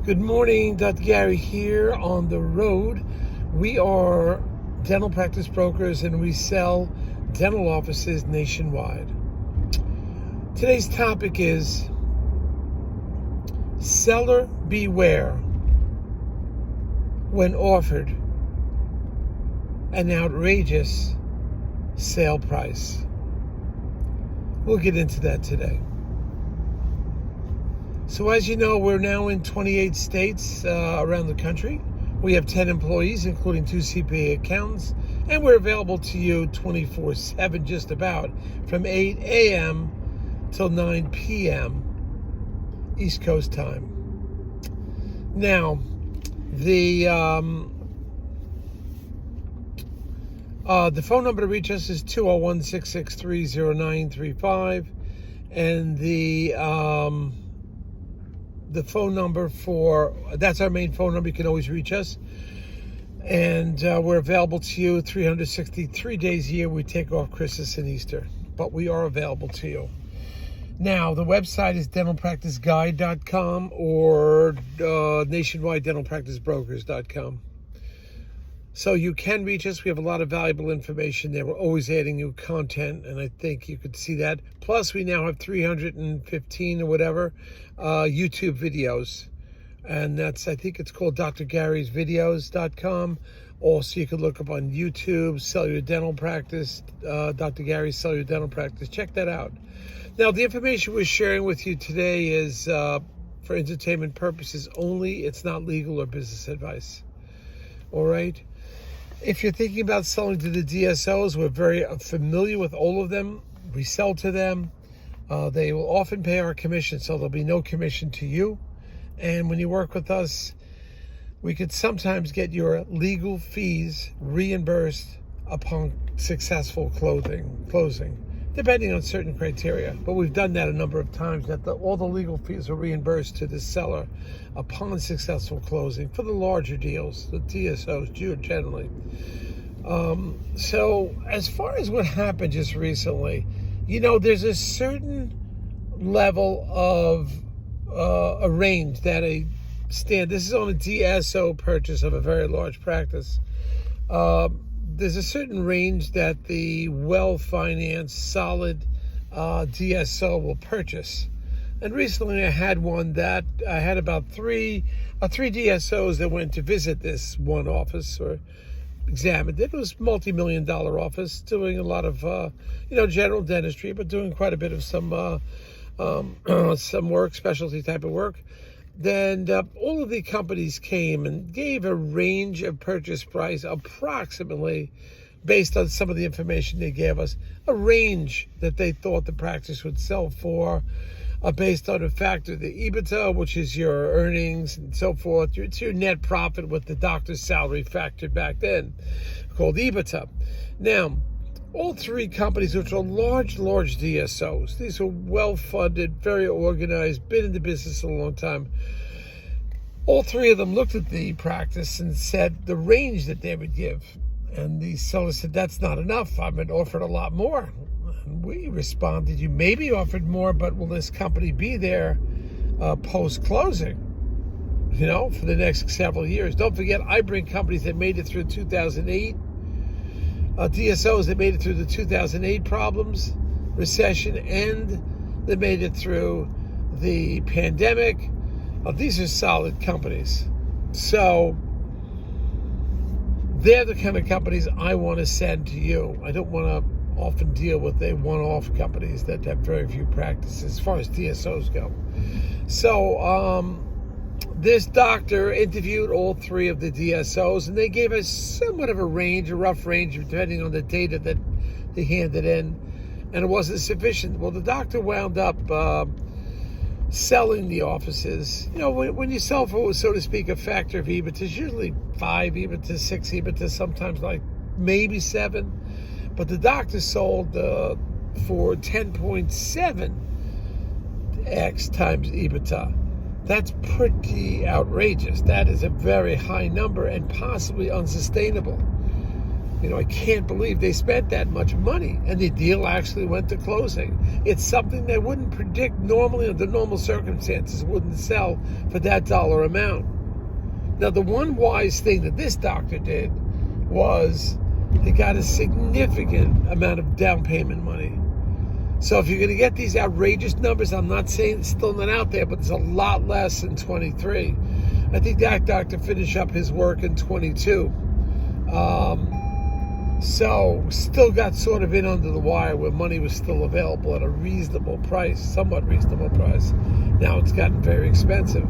Good morning, Dr. Gary here on the road. We are dental practice brokers and we sell dental offices nationwide. Today's topic is seller beware when offered an outrageous sale price. We'll get into that today. So as you know, we're now in 28 states around the country. We have 10 employees, including 2 CPA accountants, and we're available to you 24/7 just about, from 8 a.m. till 9 p.m. East Coast time. Now, the phone number to reach us is 201-663-0935, and the phone number that's our main phone number. You can always reach us. And we're available to you 363 days a year. We take off Christmas and Easter, but we are available to you. Now, the website is dentalpracticeguide.com or nationwidedentalpracticebrokers.com. So you can reach us. We have a lot of valuable information there. We're always adding new content, and I think you could see that. Plus, we now have 315 or whatever YouTube videos. And I think it's called drgarysvideos.com. Also, you could look up on YouTube, Sell Your Dental Practice, Dr. Gary Sell Your Dental Practice. Check that out. Now, the information we're sharing with you today is for entertainment purposes only. It's not legal or business advice. All right? If you're thinking about selling to the DSOs, we're very familiar with all of them. We sell to them. They will often pay our commission, so there'll be no commission to you. And when you work with us, we could sometimes get your legal fees reimbursed upon successful closing, depending on certain criteria. But we've done that a number of times, that all the legal fees are reimbursed to the seller upon successful closing for the larger deals, the DSOs generally. So as far as what happened just recently, there's a certain level of a range that this is on a DSO purchase of a very large practice. There's a certain range that the well-financed, solid DSO will purchase. And recently I had one that I had about three DSOs that went to visit this one office or examined it. It was a multi-million-dollar office doing a lot of, general dentistry, but doing quite a bit of some work, specialty type of work. Then all of the companies came and gave a range of purchase price approximately based on some of the information they gave us, a range that they thought the practice would sell for based on a factor, the EBITDA, which is your earnings and so forth. It's your net profit with the doctor's salary factored back then, called EBITDA. Now, all three companies, which are large DSOs, these are well-funded, very organized, been in the business a long time. All three of them looked at the practice and said the range that they would give. And the seller said, that's not enough. I've been offered a lot more. And we responded, you may be offered more, but will this company be there post-closing, for the next several years? Don't forget, I bring companies that made it through 2008, DSOs that made it through the 2008 problems, recession, and they made it through the pandemic. These are solid companies. So they're the kind of companies I want to send to you. I don't want to often deal with the one-off companies that have very few practices as far as DSOs go. So this doctor interviewed all three of the DSOs, and they gave us somewhat of a rough range, depending on the data that they handed in, and it wasn't sufficient. Well, the doctor wound up selling the offices. When you sell for, so to speak, a factor of EBITDA, it's usually 5 EBITDA, 6 EBITDA, sometimes like maybe 7. But the doctor sold for 10.7x times EBITDA. That's pretty outrageous. That is a very high number and possibly unsustainable. I can't believe they spent that much money. And the deal actually went to closing. It's something they wouldn't predict normally under normal circumstances, wouldn't sell for that dollar amount. Now, the one wise thing that this doctor did was they got a significant amount of down payment money. So if you're going to get these outrageous numbers, I'm not saying it's still not out there, but it's a lot less in 23. I think that doctor finished up his work in 22. So still got sort of in under the wire where money was still available at a reasonable price, somewhat reasonable price. Now it's gotten very expensive.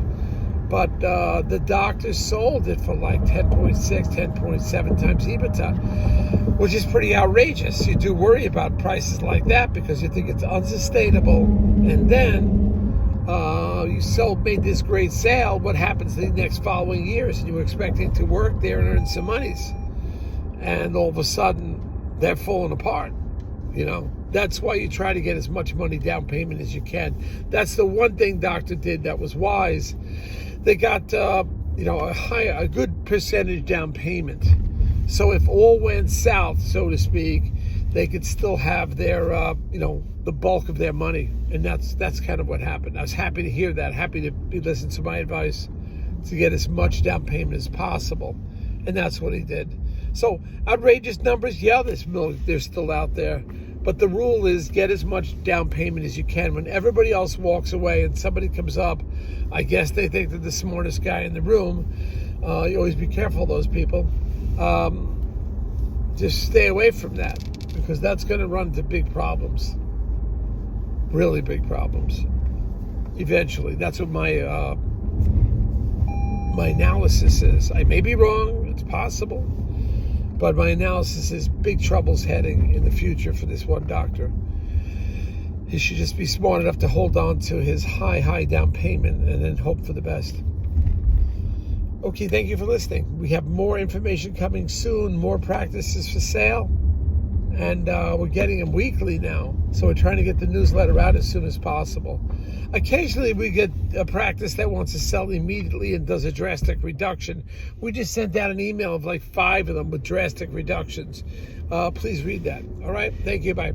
But the doctor sold it for like 10.6, 10.7 times EBITDA, which is pretty outrageous. You do worry about prices like that because you think it's unsustainable. And then you made this great sale. What happens the next following years? And you were expecting to work there and earn some monies. And all of a sudden, they're falling apart. That's why you try to get as much money down payment as you can. That's the one thing doctor did that was wise. They got, a good percentage down payment. So if all went south, so to speak, they could still have their, the bulk of their money. And that's kind of what happened. I was happy to hear that, happy to listen to my advice to get as much down payment as possible. And that's what he did. So outrageous numbers, yeah, they're still out there. But the rule is get as much down payment as you can. When everybody else walks away and somebody comes up, I guess they think they're the smartest guy in the room. You always be careful of those people. Just stay away from that because that's going to run into big problems. Really big problems. Eventually. That's what my analysis is. I may be wrong. It's possible. But my analysis is big trouble's heading in the future for this one doctor. He should just be smart enough to hold on to his high down payment and then hope for the best. Okay, thank you for listening. We have more information coming soon, more practices for sale. And we're getting them weekly now. So we're trying to get the newsletter out as soon as possible. Occasionally we get a practice that wants to sell immediately and does a drastic reduction. We just sent out an email of like 5 of them with drastic reductions. Please read that. All right. Thank you. Bye.